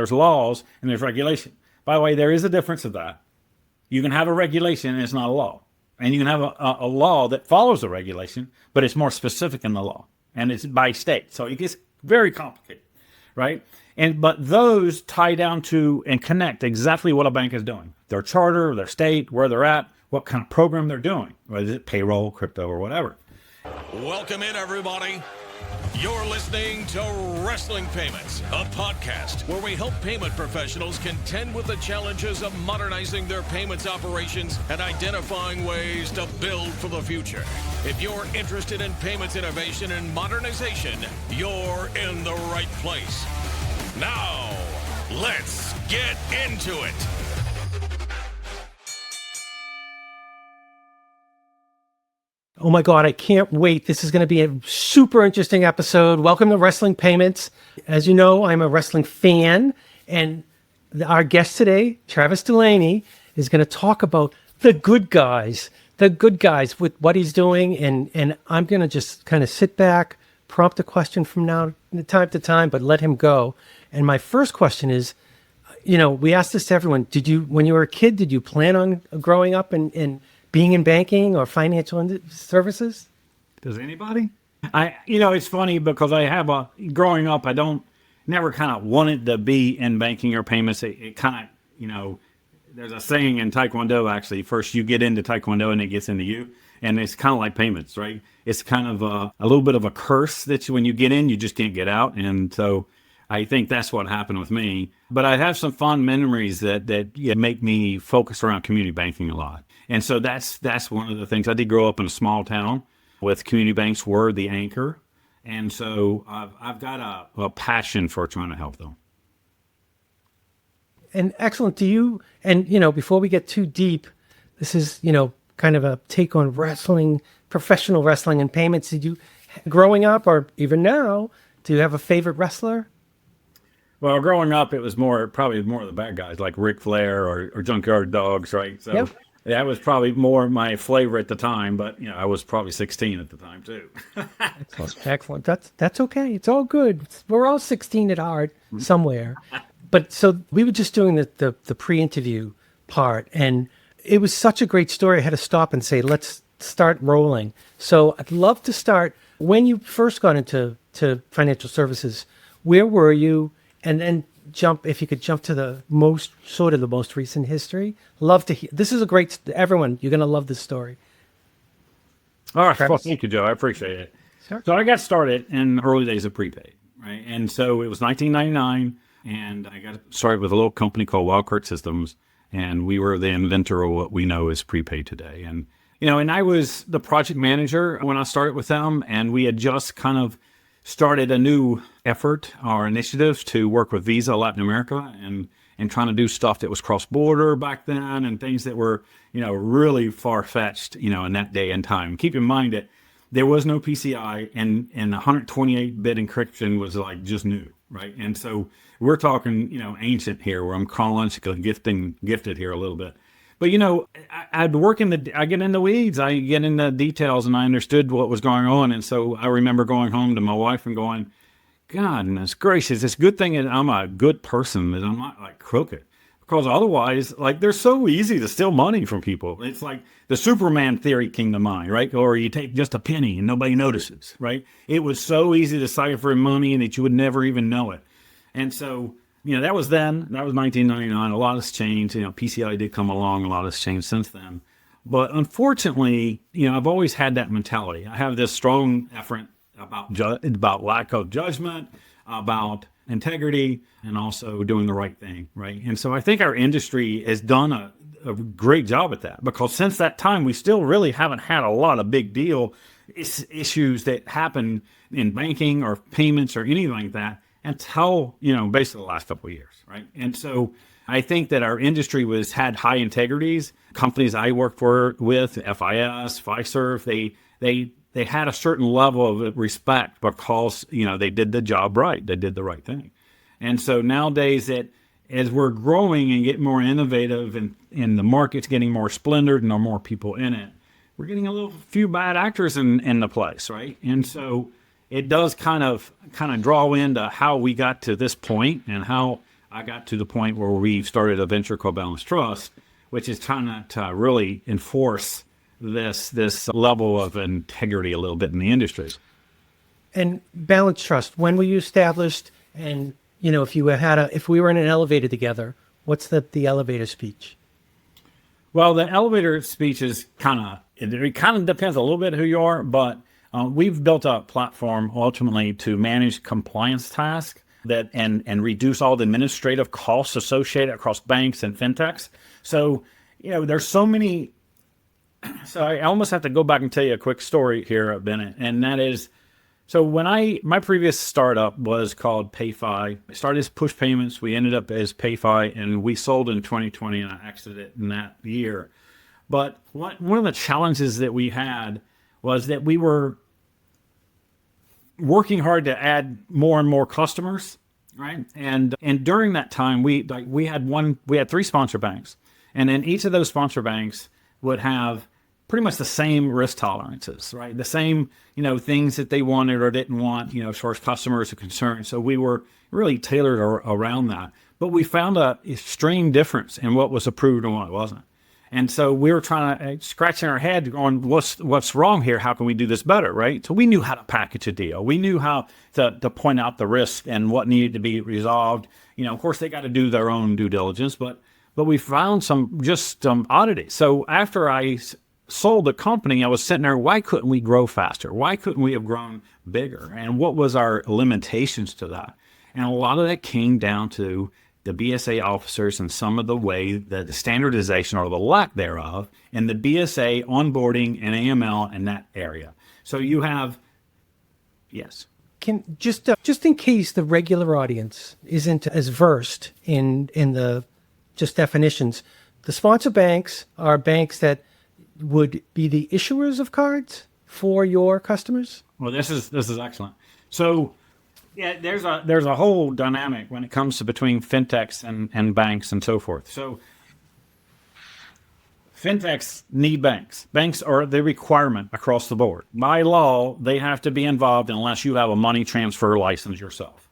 There's laws and there's regulation. By the way, there is a difference of that. You can have a regulation and it's not a law. And you can have a law that follows the regulation, but it's more specific in the law. And it's by state. So it gets very complicated, right? But those tie down to and connect exactly what a bank is doing. Their charter, their state, where they're at, what kind of program they're doing. Whether it's payroll, crypto, or whatever. Welcome in, everybody. You're listening to Wrestling Payments, a podcast where we help payment professionals contend with the challenges of modernizing their payments operations and identifying ways to build for the future. If you're interested in payments innovation and modernization, you're in the right place. Now, let's get into it. Oh my God, I can't wait. This is going to be a super interesting episode. Welcome to Wrestling Payments. As you know, I'm a wrestling fan, and our guest today, Travis Dulaney, is going to talk about the good guys with what he's doing, and I'm going to just kind of sit back, prompt a question from time to time, but let him go. And my first question is, we asked this to everyone. When you were a kid, did you plan on growing up and being in banking or financial services? Does anybody? It's funny because growing up, never kind of wanted to be in banking or payments. It kind of, there's a saying in Taekwondo, actually, first you get into Taekwondo and it gets into you. And it's kind of like payments, right? It's kind of a little bit of a curse that when you get in, you just can't get out. And so I think that's what happened with me. But I have some fond memories that make me focus around community banking a lot. And so that's one of the things. I did grow up in a small town with community banks were the anchor. And so I've got a passion for trying to help them. And excellent. Before we get too deep, this is, kind of a take on wrestling, professional wrestling and payments. Growing up or even now, do you have a favorite wrestler? Well, growing up, it was probably more of the bad guys like Ric Flair or Junkyard Dogs, right? So. Yep. That was probably more my flavor at the time, but I was probably 16 at the time too. Excellent. That's okay. It's all good. We're all 16 at heart somewhere. But so we were just doing the pre-interview part, and it was such a great story. I had to stop and say, let's start rolling. So I'd love to start when you first got into financial services. Where were you? And then if you could jump to the most recent history. Love to hear. This is everyone, you're going to love this story. All right. Well, thank you, Joe. I appreciate it. Sure. So I got started in the early days of prepaid, right? And so it was 1999, and I got started with a little company called Wildcard Systems, and we were the inventor of what we know as prepaid today. And, and I was the project manager when I started with them, and we had just kind of started a new effort or initiative to work with Visa Latin America and trying to do stuff that was cross-border back then and things that were, really far-fetched, in that day and time. Keep in mind that there was no PCI and 128-bit encryption was like just new, right? And so we're talking, ancient here where I'm chronologically gifted here a little bit. But, I'd I get in the weeds, I get in the details, and I understood what was going on. And so I remember going home to my wife and going, goodness gracious, it's a good thing that I'm a good person, that I'm not like crooked. Because otherwise, they're so easy to steal money from people. It's like the Superman theory came to mind, right? Or you take just a penny and nobody notices, right? It was so easy to cipher money and that you would never even know it. And so, that was then. That was 1999. A lot has changed. PCI did come along. A lot has changed since then. But unfortunately, I've always had that mentality. I have this strong effort about lack of judgment, about integrity, and also doing the right thing, right? And so I think our industry has done a great job at that, because since that time, we still really haven't had a lot of big deal issues that happen in banking or payments or anything like that until, basically the last couple of years, right? And so I think that our industry had high integrities. Companies I worked with, FIS, Fiserv, they had a certain level of respect because, they did the job right. They did the right thing. And so nowadays, as we're growing and getting more innovative and the market's getting more splendored and there are more people in it, we're getting a few bad actors in the place, right? And so it does kind of draw into how we got to this point and how I got to the point where we started a venture called BalancedTrust, which is trying to really enforce this level of integrity a little bit in the industry. And BalancedTrust, when were you established? And if we were in an elevator together, what's the elevator speech? Well, the elevator speech is it kind of depends a little bit who you are, but we've built a platform ultimately to manage compliance tasks and reduce all the administrative costs associated across banks and fintechs. So, there's so many. So I almost have to go back and tell you a quick story here, Bennett, and that is, so my previous startup was called PayFi. I started as Push Payments. We ended up as PayFi, and we sold in 2020, and I exited in that year. But one of the challenges that we had was that we were working hard to add more and more customers, right? And during that time, we had 3 sponsor banks, and then each of those sponsor banks would have pretty much the same risk tolerances, right? The same, things that they wanted or didn't want, as far as customers are concerned. So we were really tailored around that. But we found a extreme difference in what was approved and what wasn't. And so we were scratching our head on what's wrong here? How can we do this better, right? So we knew how to package a deal. We knew how to point out the risk and what needed to be resolved. Of course, they got to do their own due diligence, but we found some oddities. So after I sold the company, I was sitting there, why couldn't we grow faster? Why couldn't we have grown bigger? And what was our limitations to that? And a lot of that came down to the BSA officers and some of the way that the standardization or the lack thereof in the BSA onboarding and AML in that area. So you have, yes. Can just in case the regular audience isn't as versed in the just definitions, the sponsor banks are banks that would be the issuers of cards for your customers? Well, this is excellent. So, yeah, there's a whole dynamic when it comes to between fintechs and banks and so forth. So, fintechs need banks. Banks are the requirement across the board. By law, they have to be involved unless you have a money transfer license yourself.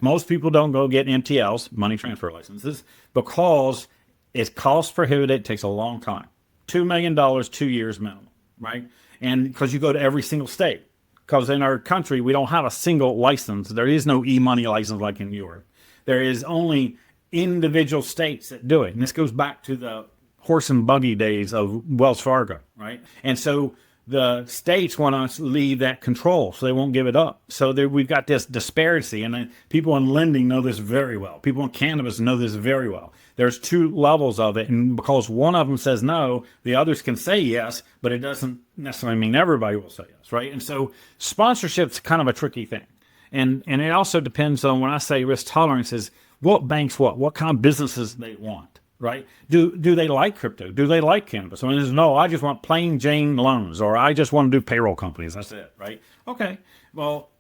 Most people don't go get MTLs, money transfer licenses, because it's cost prohibitive. It takes a long time. $2 million, 2 years minimum, right? And because you go to every single state. Because in our country, we don't have a single license. There is no e-money license like in Europe. There is only individual states that do it. And this goes back to the horse and buggy days of Wells Fargo, right? And so the states want us to leave that control, so they won't give it up. So we've got this disparity, and then people in lending know this very well. People in cannabis know this very well. There's 2 levels of it, and because one of them says no, the others can say yes, but it doesn't necessarily mean everybody will say yes, right? And so sponsorship's kind of a tricky thing. And it also depends on, when I say risk tolerance, is what banks what kind of businesses they want, right? Do they like crypto? Do they like cannabis? I mean, there's no, I just want plain Jane loans, or I just want to do payroll companies. That's it, right? Okay. Well,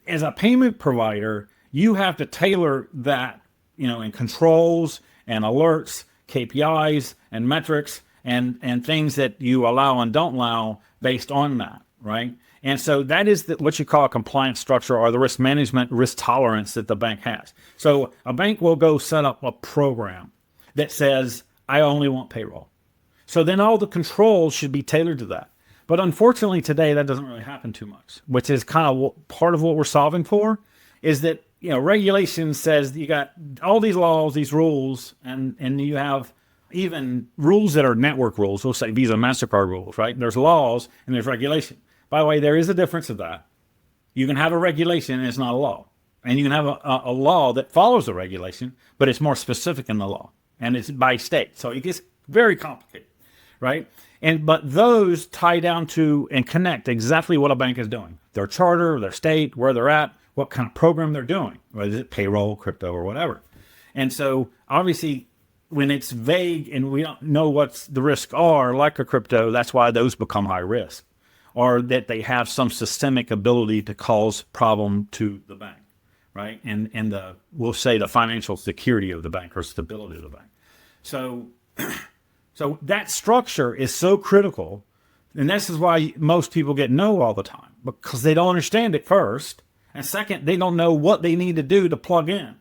as a payment provider, you have to tailor that, in controls and alerts, KPIs and metrics and things that you allow and don't allow based on that, right? And so that is what you call a compliance structure, or the risk management, risk tolerance that the bank has. So a bank will go set up a program that says, I only want payroll. So then all the controls should be tailored to that. But unfortunately today, that doesn't really happen too much, which is kind of part of what we're solving for, is that, regulation says you got all these laws, these rules, and you have even rules that are network rules. We'll say Visa, MasterCard rules, right? There's laws and there's regulation. By the way, there is a difference of that. You can have a regulation and it's not a law. And you can have a law that follows the regulation, but it's more specific in the law. And it's by state. So it gets very complicated, right? But those tie down to and connect exactly what a bank is doing. Their charter, their state, where they're at, what kind of program they're doing, whether it's payroll, crypto, or whatever. And so obviously when it's vague and we don't know what the risks are, like a crypto, that's why those become high risk, or that they have some systemic ability to cause problem to the bank, right? And we'll say the financial security of the bank or stability of the bank. So that structure is so critical, and this is why most people get no all the time, because they don't understand it first, and second, they don't know what they need to do to plug in.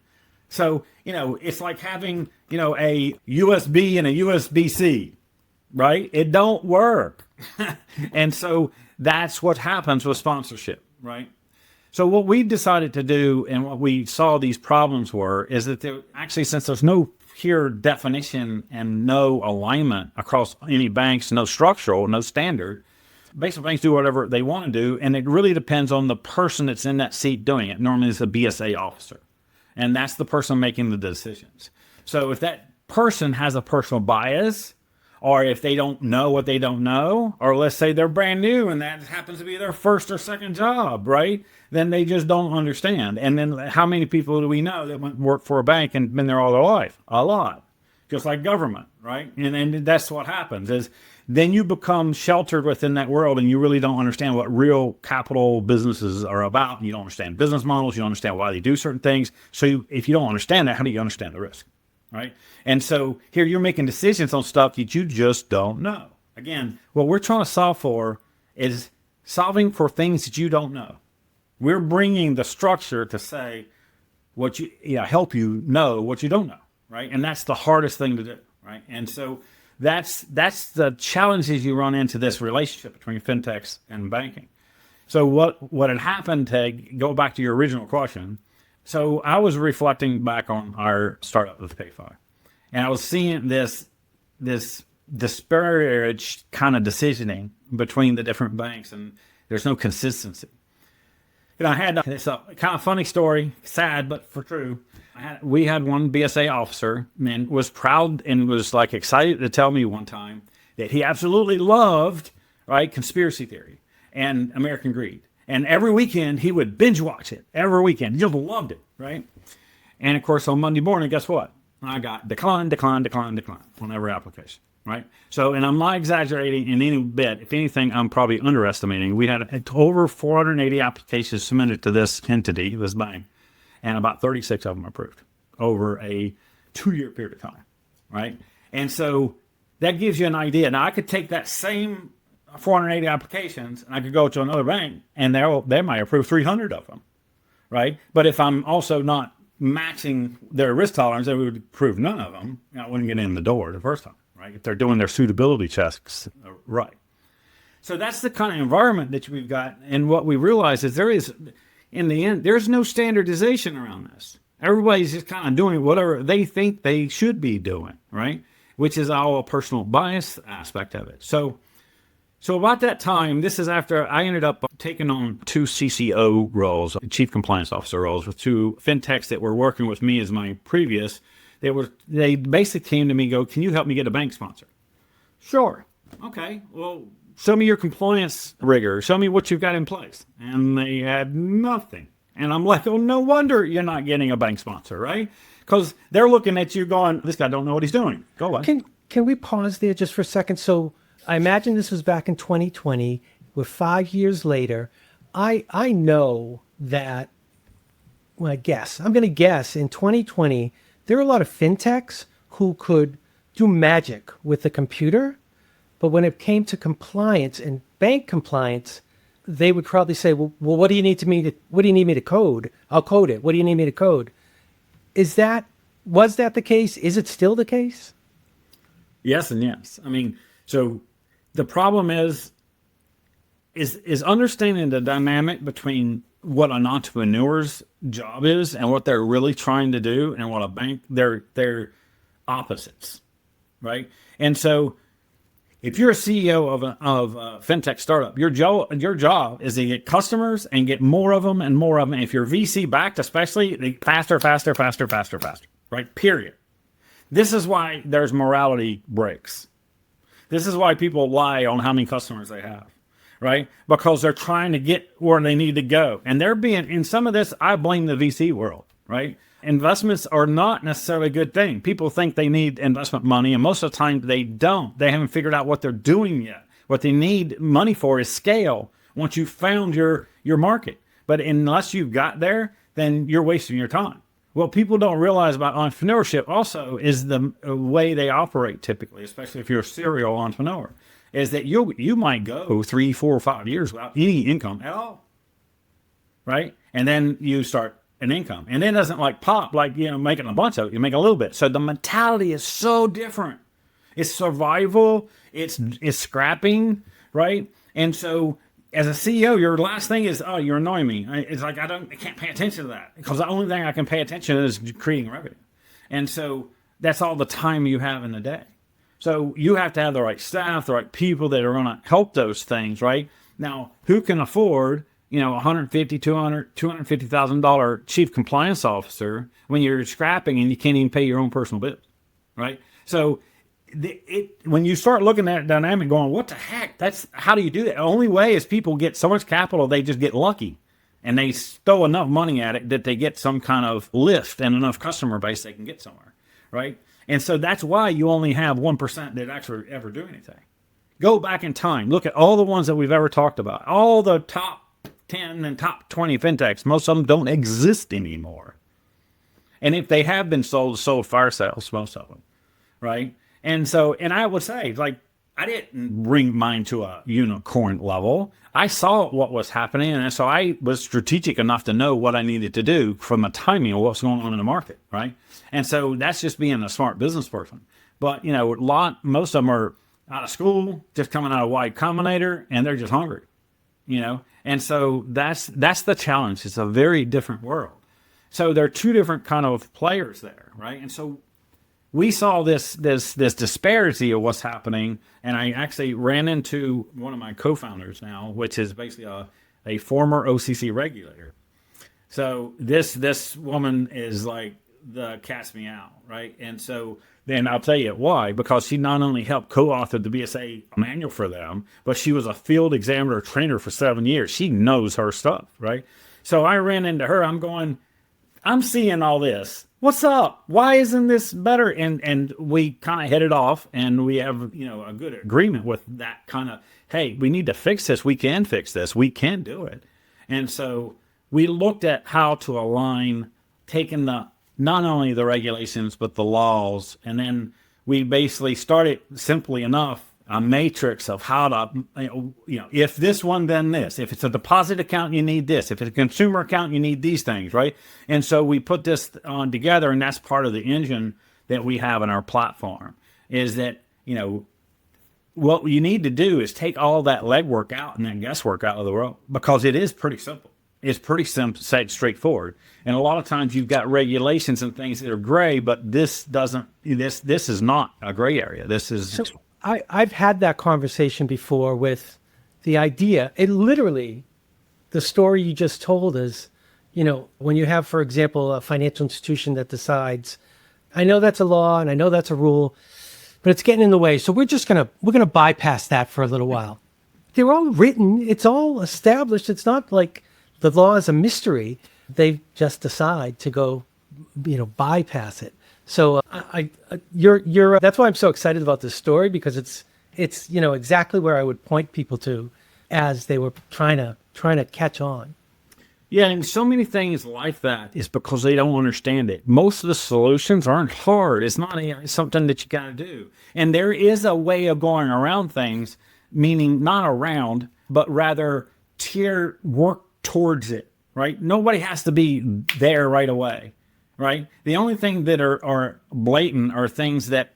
So, it's like having, a USB and a USB-C, right? It don't work. And so that's what happens with sponsorship, right? So what we decided to do and what we saw these problems were is that since there's no pure definition and no alignment across any banks, no structural, no standard, basically banks do whatever they want to do, and it really depends on the person that's in that seat doing it. Normally it's a BSA officer, and that's the person making the decisions. So if that person has a personal bias, or if they don't know what they don't know, or let's say they're brand new and that happens to be their first or second job, right? Then they just don't understand. And then how many people do we know that went work for a bank and been there all their life? A lot. Just like government, right? And that's what happens is then you become sheltered within that world and you really don't understand what real capital businesses are about. You don't understand business models. You don't understand why they do certain things. So if you don't understand that, how do you understand the risk? Right. And so here you're making decisions on stuff that you just don't know. Again, what we're trying to solve for is solving for things that you don't know. We're bringing the structure to say help you know what you don't know. Right. And that's the hardest thing to do. Right. And so that's the challenges you run into this relationship between fintechs and banking. So what had happened, to go back to your original question. So I was reflecting back on our startup with PayFi, and I was seeing this disparage kind of decisioning between the different banks, and there's no consistency. I had this kind of funny story, sad but for true. We had one BSA officer and was proud and was like excited to tell me one time that he absolutely loved, right, conspiracy theory and American greed. And every weekend, he would binge watch it. Every weekend. He just loved it, right? And, of course, on Monday morning, guess what? I got decline on every application, right? So, and I'm not exaggerating in any bit. If anything, I'm probably underestimating. We had over 480 applications submitted to this entity, this bank, and about 36 of them approved over a 2-year period of time, right? And so that gives you an idea. Now, I could take that same 480 applications, and I could go to another bank, and they might approve 300 of them, right? But if I'm also not matching their risk tolerance, they would approve none of them. I wouldn't get in the door the first time, right? If they're doing their suitability checks right. So that's the kind of environment that we've got, and what we realize is in the end, there's no standardization around this. Everybody's just kind of doing whatever they think they should be doing, right? Which is all a personal bias aspect of it. So about that time, this is after I ended up taking on 2 CCO roles, Chief Compliance Officer roles, with 2 fintechs that were working with me as my previous. They basically came to me and go, can you help me get a bank sponsor? Sure. Okay. Well, show me your compliance rigor. Show me what you've got in place. And they had nothing. And I'm like, oh, no wonder you're not getting a bank sponsor, right? Because they're looking at you going, this guy don't know what he's doing. Go on. Can we pause there just for a second? So I imagine this was back in 2020. We're 5 years later. I know that, well, I'm going to guess in 2020, there are a lot of fintechs who could do magic with the computer. But when it came to compliance and bank compliance, they would probably say, well, what do you need me to code? I'll code it. What do you need me to code? Was that the case? Is it still the case? Yes and yes. I mean, so the problem is understanding the dynamic between what an entrepreneur's job is and what they're really trying to do, and what a bank, they're opposites, right? And so if you're a CEO of a fintech startup, your job is to get customers and get more of them and more of them. If you're VC backed, especially, faster, right? Period. This is why there's morality breaks. This is why people lie on how many customers they have, right? Because they're trying to get where they need to go. And in some of this, I blame the VC world, right? Investments are not necessarily a good thing. People think they need investment money, and most of the time they don't. They haven't figured out what they're doing yet. What they need money for is scale once you've found your market. But unless you've got there, then you're wasting your time. What people don't realize about entrepreneurship also is the way they operate typically, especially if you're a serial entrepreneur, is that you might go 3, 4, 5 years without any income at all, right? And then you start an income. And it doesn't like pop, like, making a bunch of it. You make a little bit. So the mentality is so different. It's survival. It's scrapping, right? And so as a CEO, your last thing is, oh, you're annoying me. It's like, I can't pay attention to that because the only thing I can pay attention to is creating revenue. And so that's all the time you have in the day. So you have to have the right staff, the right people that are going to help those things, right? Now, who can afford, $150,000, $200,000, $250,000 chief compliance officer when you're scrapping and you can't even pay your own personal bills, right? So when you start looking at that dynamic going, what the heck? How do you do that? The only way is people get so much capital, they just get lucky. And they throw enough money at it that they get some kind of lift and enough customer base they can get somewhere, right? And so that's why you only have 1% that actually ever do anything. Go back in time. Look at all the ones that we've ever talked about. All the top 10 and top 20 fintechs, most of them don't exist anymore. And if they have been sold fire sales, most of them, right? And so, and I would say, like, I didn't bring mine to a unicorn level. I saw what was happening, and so I was strategic enough to know what I needed to do from a timing of what's going on in the market, right? And so that's just being a smart business person. But, most of them are out of school, just coming out of Y Combinator, and they're just hungry, And so that's the challenge. It's a very different world. So there are two different kind of players there, right? And so we saw this disparity of what's happening, and I actually ran into one of my co-founders now, which is basically a former OCC regulator. So this woman is like the cat's meow, right? And so then I'll tell you why, because she not only helped co-author the BSA manual for them, but she was a field examiner trainer for 7 years. She knows her stuff, right? So I ran into her. I'm seeing all this. What's up? Why isn't this better? And we kind of hit it off, and we have, a good agreement with that kind of, hey, we need to fix this. We can fix this. We can do it. And so we looked at how to align, taking not only the regulations, but the laws. And then we basically started, simply enough, a matrix of how to, if this one, then this. If it's a deposit account, you need this. If it's a consumer account, you need these things, right? And so we put this on together, and that's part of the engine that we have in our platform, is that, what you need to do is take all that legwork out and that guesswork out of the world, because it is pretty simple. It's pretty straightforward. And a lot of times you've got regulations and things that are gray, but this is not a gray area. This is... So I've had that conversation before with the idea. It literally, the story you just told is, when you have, for example, a financial institution that decides, I know that's a law and I know that's a rule, but it's getting in the way. So we're going to bypass that for a little while. They're all written. It's all established. It's not like the law is a mystery. They just decide to go, bypass it. So that's why I'm so excited about this story, because it's exactly where I would point people to as they were trying to catch on. Yeah, and so many things like that is because they don't understand it. Most of the solutions aren't hard. It's not something that you got to do. And there is a way of going around things, meaning not around, but rather work towards it, right? Nobody has to be there right away. Right? The only thing that are blatant are things that,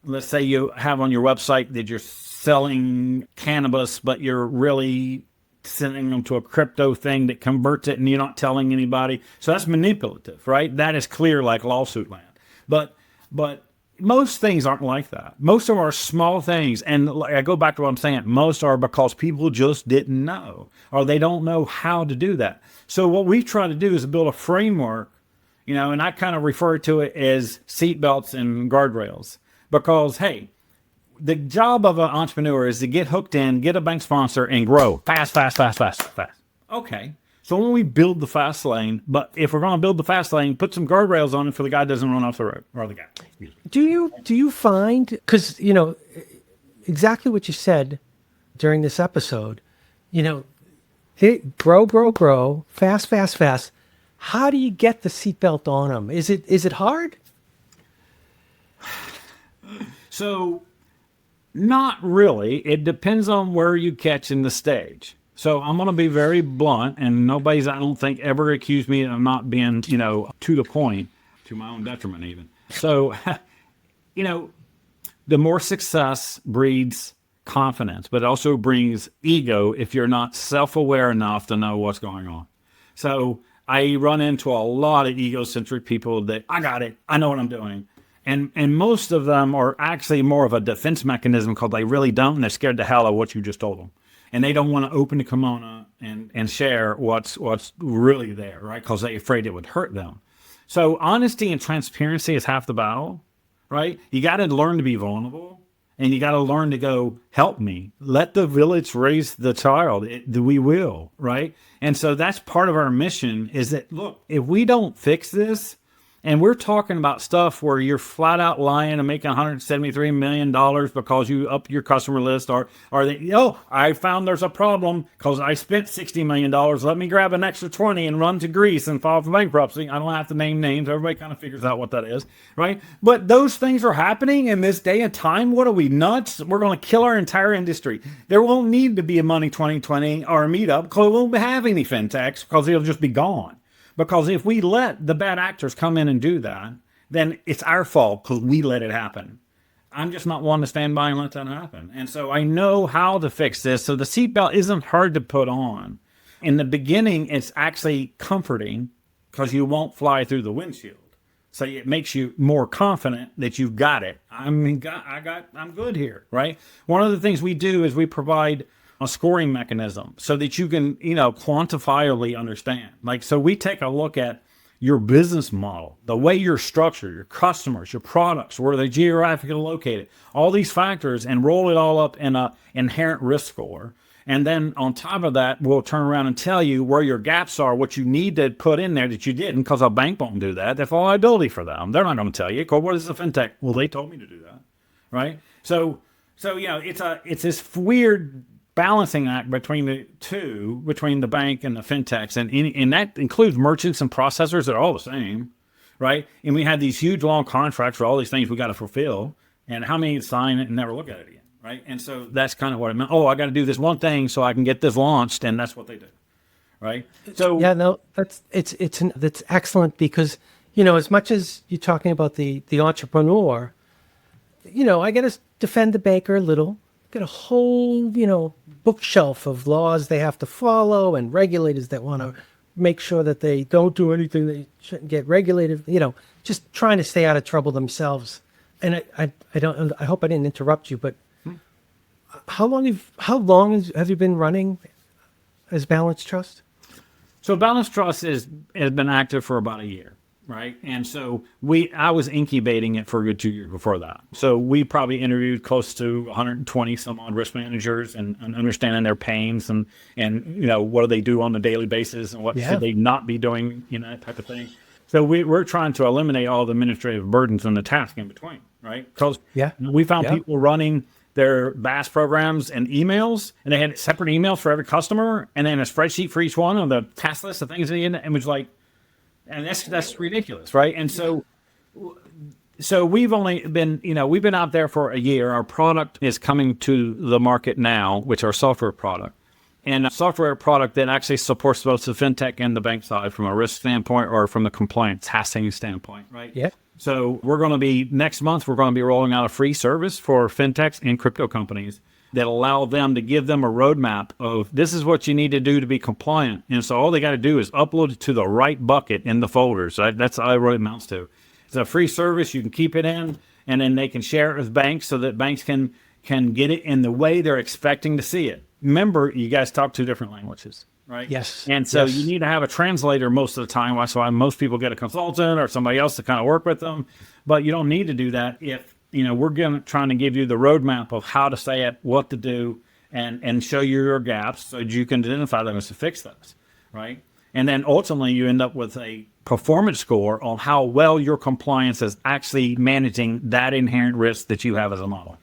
let's say you have on your website that you're selling cannabis, but you're really sending them to a crypto thing that converts it and you're not telling anybody. So that's manipulative, right? That is clear like lawsuit land. But most things aren't like that. Most of them are small things. And I go back to what I'm saying. Most are because people just didn't know, or they don't know how to do that. So what we try to do is build a framework, and I kind of refer to it as seatbelts and guardrails, because, hey, the job of an entrepreneur is to get hooked in, get a bank sponsor, and grow fast. Okay. So when we build the fast lane, but if we're going to build the fast lane, put some guardrails on it for the guy doesn't run off the road, or the guy. Do you find, because, exactly what you said during this episode, grow, fast. How do you get the seatbelt on them? Is it hard? So, not really. It depends on where you catch in the stage. So I'm going to be very blunt, and nobody's, I don't think, ever accused me of not being, to the point, to my own detriment even. So, the more success breeds confidence, but it also brings ego if you're not self-aware enough to know what's going on. So I run into a lot of egocentric people that, I got it, I know what I'm doing. And most of them are actually more of a defense mechanism because they really don't, and they're scared to hell of what you just told them. And they don't want to open the kimono and share what's really there, right? Because they're afraid it would hurt them. So honesty and transparency is half the battle, right? You got to learn to be vulnerable, and you got to learn to go, help me. Let the village raise the child. We will, right? And so that's part of our mission is that, look, if we don't fix this, and we're talking about stuff where you're flat out lying and making $173 million because you up your customer list, or I found there's a problem because I spent $60 million. Let me grab an extra 20 and run to Greece and file for bankruptcy. I don't have to name names. Everybody kind of figures out what that is, right? But those things are happening in this day and time. What are we, nuts? We're going to kill our entire industry. There won't need to be a Money 2020 or a meetup because we won't have any fintechs because it'll just be gone. Because if we let the bad actors come in and do that, then it's our fault because we let it happen. I'm just not one to stand by and let that happen. And so I know how to fix this. So the seatbelt isn't hard to put on. In the beginning, it's actually comforting because you won't fly through the windshield. So it makes you more confident that you've got it. I'm good here, right? One of the things we do is we provide a scoring mechanism so that you can, quantifiably understand. Like, so we take a look at your business model, the way you're structured, your customers, your products, where they're geographically located, all these factors, and roll it all up in a inherent risk score. And then on top of that, we'll turn around and tell you where your gaps are, what you need to put in there that you didn't, because a bank won't do that. That's a liability for them. They're not going to tell you. What is a fintech? Well, they told me to do that, right? So it's this weird balancing act between the two, between the bank and the fintechs, and that includes merchants and processors that are all the same, right? And we have these huge long contracts for all these things we got to fulfill, and how many sign it and never look at it again, right? And so that's kind of what it meant. Oh, I got to do this one thing so I can get this launched, and that's what they do, right? So yeah, no, that's excellent because as much as you're talking about the entrepreneur, I got to defend the banker a little. Got a whole, bookshelf of laws they have to follow and regulators that want to make sure that they don't do anything they shouldn't get regulated, just trying to stay out of trouble themselves. And I hope I didn't interrupt you, but how long have you been running as BalancedTrust? So BalancedTrust has been active for about a year. Right. And so I was incubating it for a good 2 years before that. So we probably interviewed close to 120 some odd risk managers and understanding their pains and what do they do on a daily basis and what should they not be doing, that type of thing. So we're trying to eliminate all the administrative burdens and the task in between. Right. Because we found people running their BaaS programs and emails, and they had separate emails for every customer and then a spreadsheet for each one on the task list of things and it was like, and that's ridiculous, right? And so we've only been, we've been out there for a year. Our product is coming to the market now, which is our software product. And a software product that actually supports both the fintech and the bank side from a risk standpoint or from the compliance testing standpoint, right? Yeah. So next month, we're going to be rolling out a free service for fintechs and crypto companies that allow them to give them a roadmap of this is what you need to do to be compliant. And so all they got to do is upload it to the right bucket in the folders. That's all it really amounts to. It's a free service. You can keep it in, and then they can share it with banks so that banks can get it in the way they're expecting to see it. Remember, you guys talk two different languages, right? Yes. And so you need to have a translator most of the time. That's why most people get a consultant or somebody else to kind of work with them. But you don't need to do that if we're trying to give you the roadmap of how to say it, what to do, and show you your gaps so that you can identify them to fix those, right? And then ultimately you end up with a performance score on how well your compliance is actually managing that inherent risk that you have as a model.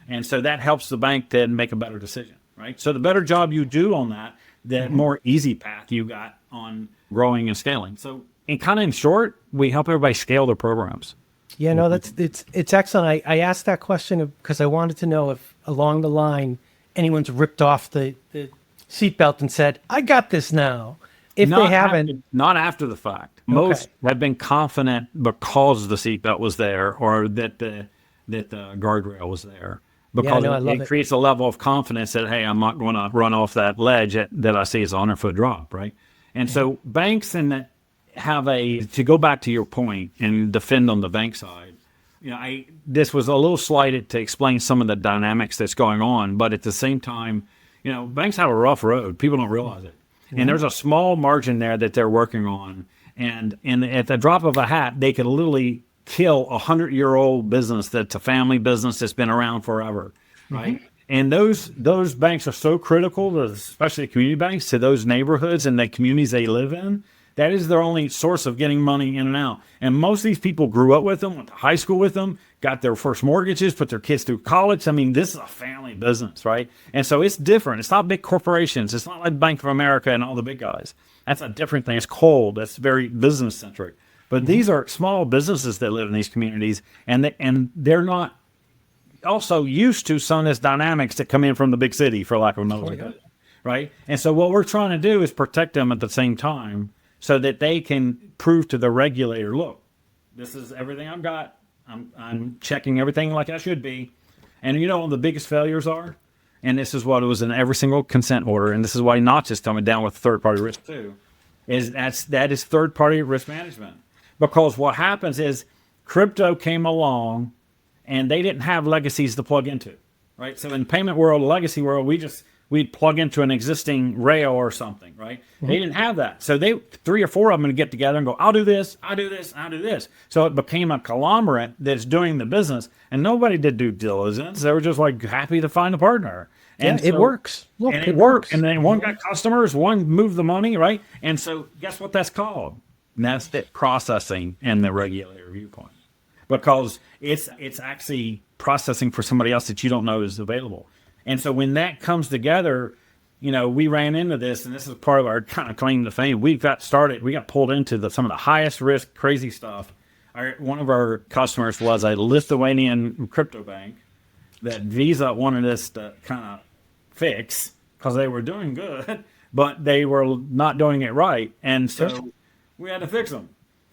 And so that helps the bank then make a better decision, right? So the better job you do on that, the more easy path you got on growing and scaling. So in short, we help everybody scale their programs. Yeah, no, it's excellent. I asked that question because I wanted to know if along the line anyone's ripped off the seatbelt and said, I got this now. If they haven't. Not after the fact. Most have been confident because the seatbelt was there or that the guardrail was there. Because it creates a level of confidence that, hey, I'm not going to run off that ledge that I see is a 100-foot drop, right? And so banks to go back to your point and defend on the bank side, this was a little slighted to explain some of the dynamics that's going on, but at the same time, banks have a rough road. People don't realize it. Mm-hmm. And there's a small margin there that they're working on. And at the drop of a hat, they could literally kill a 100-year-old business that's a family business that's been around forever, right? Mm-hmm. And those banks are so critical, especially community banks, to those neighborhoods and the communities they live in. That is their only source of getting money in and out. And most of these people grew up with them, went to high school with them, got their first mortgages, put their kids through college. I mean, this is a family business, right? And so it's different. It's not big corporations. It's not like Bank of America and all the big guys. That's a different thing. It's cold. That's very business-centric. But these are small businesses that live in these communities, and they're not also used to some of this dynamics that come in from the big city, for lack of another way, right? And so what we're trying to do is protect them at the same time so that they can prove to the regulator, look, this is everything I've got. I'm checking everything like I should be. And the biggest failures are, and this is what was in every single consent order, and this is why NEACH is coming down with third-party risk too, that is third-party risk management. Because what happens is crypto came along and they didn't have legacies to plug into, right? So in payment world, legacy world, we'd plug into an existing rail or something, right? Mm-hmm. They didn't have that. So 3 or 4 of them would get together and go, I'll do this, I'll do this, I'll do this. So it became a conglomerate that's doing the business, and nobody did due diligence. They were just like happy to find a partner. And it works. Look, it works. And then one got customers, one moved the money, right? And so guess what that's called? And that's the processing and the regulator viewpoint, because it's actually processing for somebody else that you don't know is available. And so when that comes together, we ran into this, and this is part of our kind of claim to fame. We got pulled into some of the highest risk, crazy stuff. One of our customers was a Lithuanian crypto bank that Visa wanted us to kind of fix because they were doing good, but they were not doing it right. And so we had to fix them.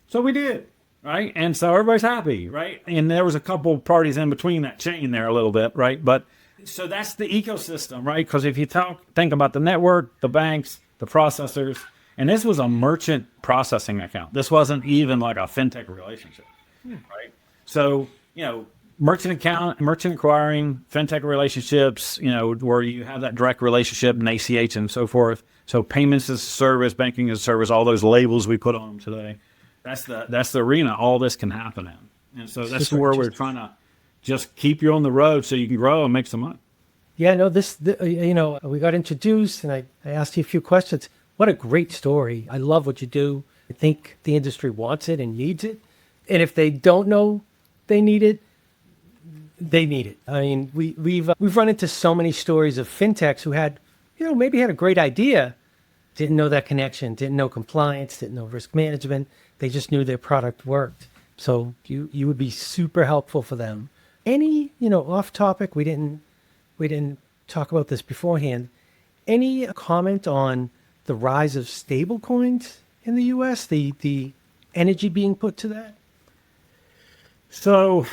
So we did, right? And so everybody's happy, right? And there was a couple parties in between that chain there a little bit, right? But so that's the ecosystem, right? Because if you think about the network, the banks, the processors, and this was a merchant processing account. This wasn't even like a fintech relationship, right? So, merchant acquiring, fintech relationships, where you have that direct relationship and ACH and so forth. So payments as a service, banking as a service, all those labels we put on them today. That's the arena all this can happen in. And so that's where we're trying to just keep you on the road so you can grow and make some money. Yeah, no, we got introduced and I asked you a few questions. What a great story. I love what you do. I think the industry wants it and needs it. And if they don't know they need it, they need it. I mean, we've run into so many stories of fintechs who had, maybe had a great idea, didn't know that connection, didn't know compliance, didn't know risk management. They just knew their product worked. So you would be super helpful for them. Any, off topic, we didn't talk about this beforehand. Any comment on the rise of stable coins in the US, the energy being put to that? So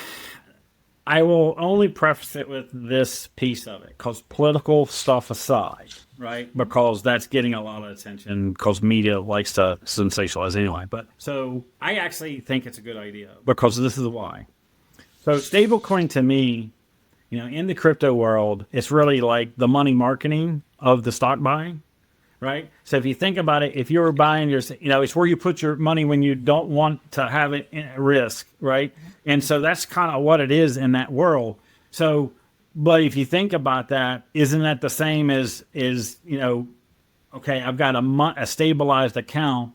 I will only preface it with this piece of it, because political stuff aside, right? Because that's getting a lot of attention because media likes to sensationalize anyway. But so I actually think it's a good idea because this is why. So stablecoin to me, in the crypto world, it's really like the money marketing of the stock buying, right? So if you think about it, if you were buying it's where you put your money when you don't want to have it at risk, right? And so that's kind of what it is in that world. So, but if you think about that, isn't that the same as okay, I've got a stabilized account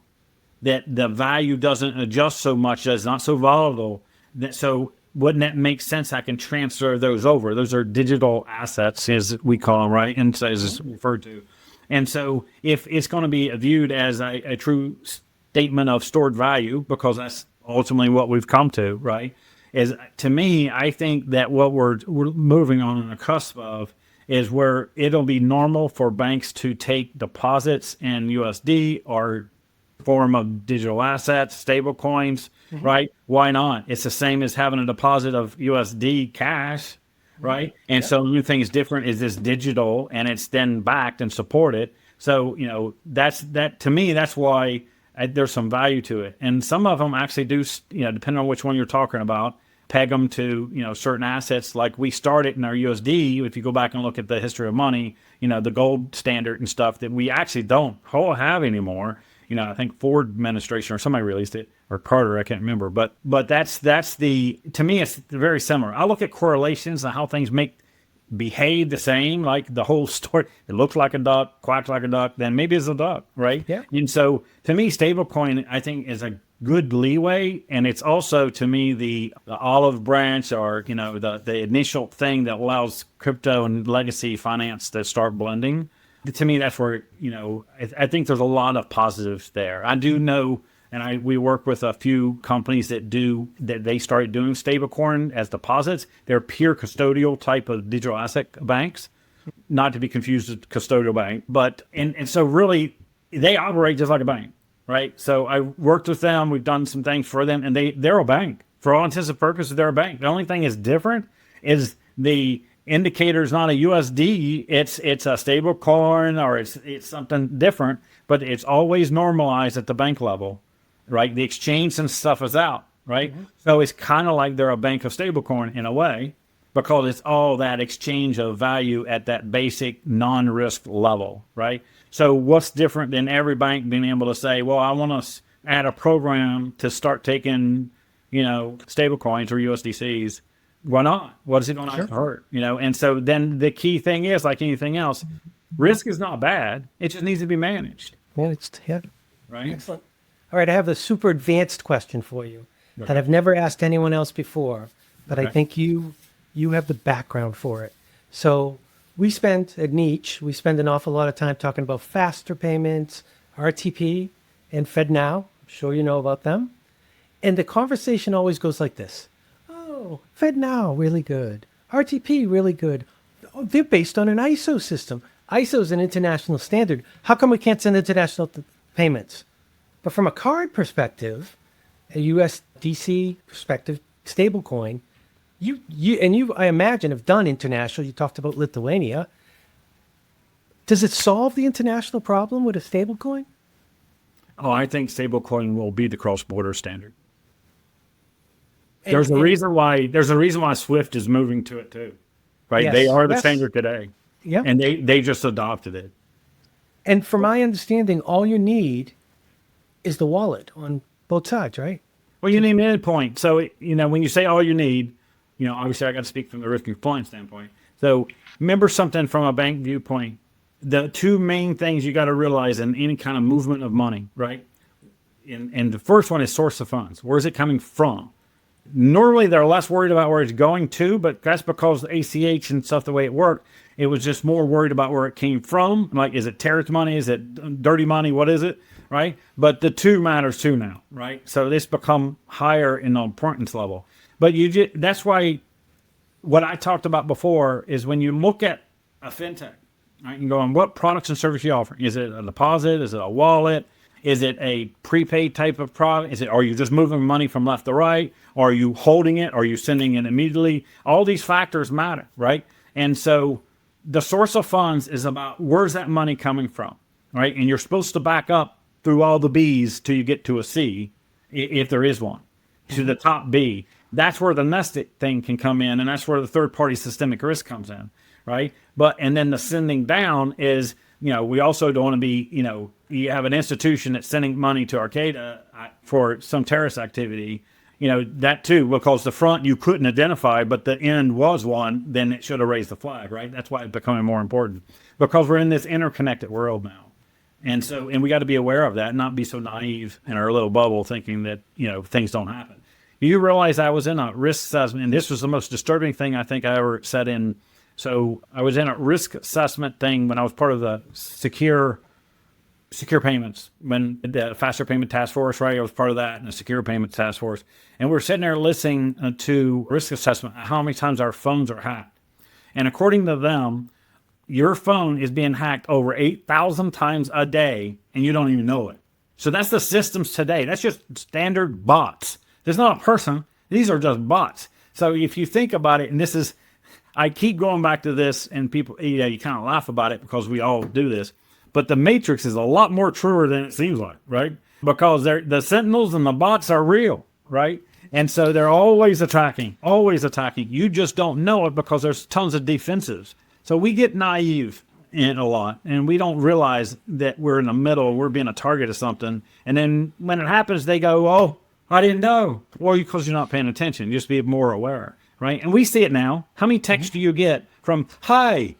that the value doesn't adjust so much, that it's not so volatile. So wouldn't that make sense? I can transfer those over. Those are digital assets, as we call them, right? And so as it's referred to. And so if it's going to be viewed as a true statement of stored value, because that's ultimately what we've come to, right? To me, I think that what we're moving on the cusp of is where it'll be normal for banks to take deposits in USD or form of digital assets, stable coins, right? Why not? It's the same as having a deposit of USD cash, right? And so the new thing is different is this digital, and it's then backed and supported. So, that to me, that's why there's some value to it. And some of them actually do, depending on which one you're talking about, peg them to, certain assets. Like we started in our USD, if you go back and look at the history of money, the gold standard and stuff that we actually don't have anymore. I think Ford administration or somebody released it, or Carter, I can't remember. But that's to me, it's very similar. I look at correlations and how things behave the same, like the whole story. It looks like a duck, quacks like a duck, then maybe it's a duck, right? Yeah. And so to me, stablecoin, I think, is a good leeway. And it's also, to me, the olive branch, or, the initial thing that allows crypto and legacy finance to start blending. To me, that's where, I think there's a lot of positives there. I do know, and we work with a few companies that they started doing stablecoin as deposits. They're pure custodial type of digital asset banks, not to be confused with custodial bank. But, and so really, they operate just like a bank, right? So I worked with them. We've done some things for them, and they're a bank. For all intents and purposes, they're a bank. The only thing is different is the indicator is not a USD, it's a stable coin, or it's something different, but it's always normalized at the bank level, right? The exchange and stuff is out, right? So it's kind of like they're a bank of stablecoin in a way, because it's all that exchange of value at that basic non-risk level, right? So what's different than every bank being able to say, well, I want to add a program to start taking, stable coins or USDCs? Why not? What is it going to hurt? And so then the key thing is, like anything else, risk is not bad. It just needs to be managed. Managed, yeah. Right? Excellent. All right, I have a super advanced question for you that I've never asked anyone else before, but I think you have the background for it. So at NEACH, we spend an awful lot of time talking about faster payments, RTP, and FedNow. I'm sure you know about them. And the conversation always goes like this. Oh, FedNow, really good. RTP, really good. Oh, they're based on an ISO system. ISO is an international standard. How come we can't send international payments? But from a card perspective, a USDC perspective, stablecoin, you I imagine have done international. You talked about Lithuania. Does it solve the international problem with a stablecoin? Oh, I think stablecoin will be the cross-border standard. There's a reason why Swift is moving to it too, right? Yes. They are the standard today, Yeah. and they just adopted it. And from my understanding, all you need is the wallet on both sides, right? Well, you need an endpoint. So when you say all you need, obviously I got to speak from the risk and compliance standpoint. So remember something from a bank viewpoint. The two main things you got to realize in any kind of movement of money, right? And the first one is source of funds. Where is it coming from? Normally, they're less worried about where it's going to, but that's because the ACH and stuff, the way it worked, it was just more worried about where it came from. Like, is it terrorist money? Is it dirty money? What is it? Right? But the two matters too now, right? So this become higher in the importance level. But that's why what I talked about before is when you look at a fintech, right, you go on what products and services you offer. Is it a deposit? Is it a wallet? Is it a prepaid type of product? Are you just moving money from left to right? Are you holding it? Are you sending it immediately? All these factors matter, right? And so the source of funds is about where's that money coming from, right? And you're supposed to back up through all the B's till you get to a C, if there is one, to the top B. That's where the nested thing can come in, and that's where the third-party systemic risk comes in, right? And then the sending down is, we also don't want to be, you have an institution that's sending money to Arcata for some terrorist activity, that too, because the front you couldn't identify, but the end was one, then it should have raised the flag, right? That's why it's becoming more important, because we're in this interconnected world now. And we got to be aware of that and not be so naive in our little bubble thinking that, things don't happen. You realize I was in a risk assessment, and this was the most disturbing thing I think I ever said in. So I was in a risk assessment thing when I was part of the secure payments, when the faster payment task force, right? I was part of that and the secure payment task force. And we're sitting there listening to risk assessment, how many times our phones are hacked. And according to them, your phone is being hacked over 8,000 times a day and you don't even know it. So that's the systems today. That's just standard bots. There's not a person. These are just bots. So if you think about it, and this is, I keep going back to this, and people, you kind of laugh about it because we all do this, but the matrix is a lot more truer than it seems like, right? Because the sentinels and the bots are real, right? And so they're always attacking, always attacking. You just don't know it because there's tons of defenses. So we get naive in a lot, and we don't realize that we're in the middle, we're being a target of something. And then when it happens, they go, oh, I didn't know. Well, because you're not paying attention, just be more aware, right? And we see it now. How many texts do you get from, hi,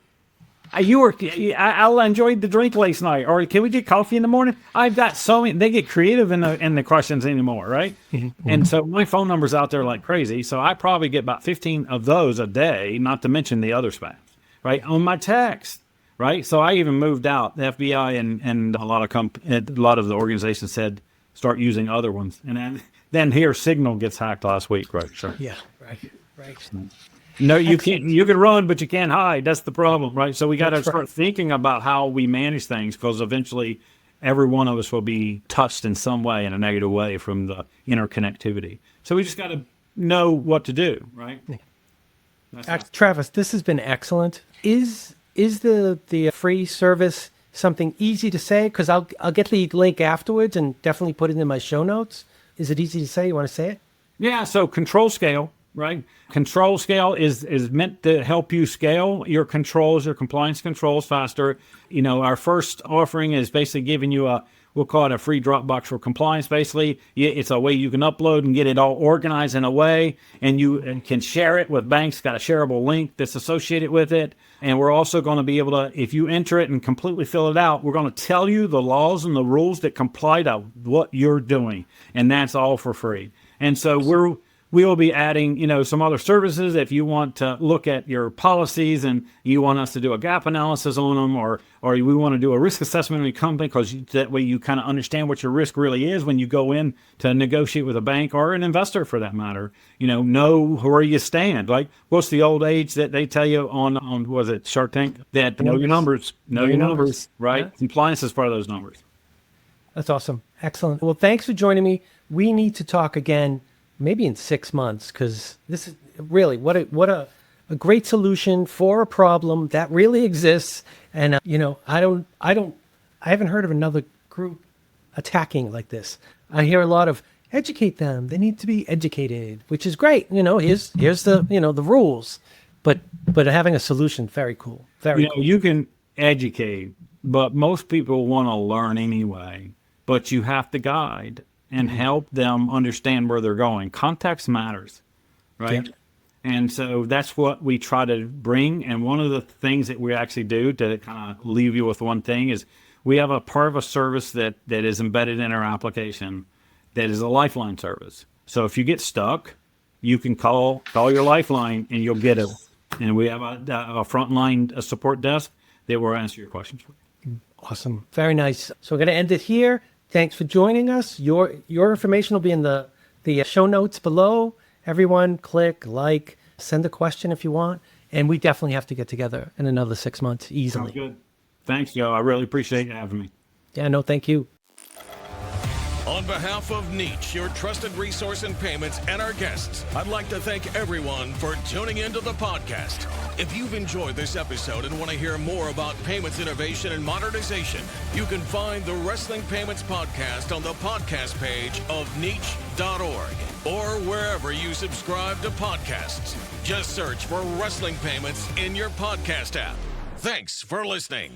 I enjoyed the drink last night, or can we get coffee in the morning? I've got so many. They get creative in the questions anymore, right? Mm-hmm. And so my phone number's out there like crazy. So I probably get about 15 of those a day, not to mention the other spams, right? On my text, right? So I even moved out. The FBI and a lot of the organizations said start using other ones, and then here Signal gets hacked last week, right? Sure. Yeah, right. No, you can't. You can run, but you can't hide. That's the problem, right? So we got to start thinking about how we manage things, because eventually every one of us will be touched in some way, in a negative way, from the interconnectivity. So we just got to know what to do, right? Travis, this has been excellent. Is the free service something easy to say? Because I'll get the link afterwards and definitely put it in my show notes. Is it easy to say? You want to say it? Yeah. So control scale. Right. Control scale is meant to help you scale your controls, your compliance controls faster. You know, our first offering is basically giving you we'll call it a free Dropbox for compliance. Basically, it's a way you can upload and get it all organized in a way, and you can share it with banks. Got a shareable link that's associated with it. And we're also going to be able to, if you enter it and completely fill it out, we're going to tell you the laws and the rules that comply to what you're doing. And that's all for free. And so we will be adding, some other services if you want to look at your policies and you want us to do a gap analysis on them, or we want to do a risk assessment on your company, because that way you kind of understand what your risk really is when you go in to negotiate with a bank or an investor for that matter. Know where you stand. Like, what's the old age that they tell you on was it Shark Tank? That know your numbers, right? Yeah. Compliance is part of those numbers. That's awesome. Excellent. Well, thanks for joining me. We need to talk again maybe in 6 months, because this is really what a great solution for a problem that really exists. And I haven't heard of another group attacking like this. I hear a lot of educate them. They need to be educated, which is great. Here's the the rules, but having a solution, very cool. Very cool. You can educate, but most people want to learn anyway. But you have to guide and help them understand where they're going. Context matters, right? Yeah. And so that's what we try to bring. And one of the things that we actually do to kind of leave you with one thing is we have a part of a service that is embedded in our application that is a lifeline service. So if you get stuck, you can call your lifeline and you'll get it. And we have a frontline support desk that will answer your questions. Awesome. Very nice. So we're going to end it here. Thanks for joining us. Your information will be in the show notes below. Everyone, click, send a question if you want. And we definitely have to get together in another 6 months easily. Sounds good. Thanks, Joe. I really appreciate you having me. Yeah, no, thank you. On behalf of NEACH, your trusted resource in payments, and our guests, I'd like to thank everyone for tuning into the podcast. If you've enjoyed this episode and want to hear more about payments innovation and modernization, you can find the Wrestling Payments Podcast on the podcast page of NEACH.org or wherever you subscribe to podcasts. Just search for Wrestling Payments in your podcast app. Thanks for listening.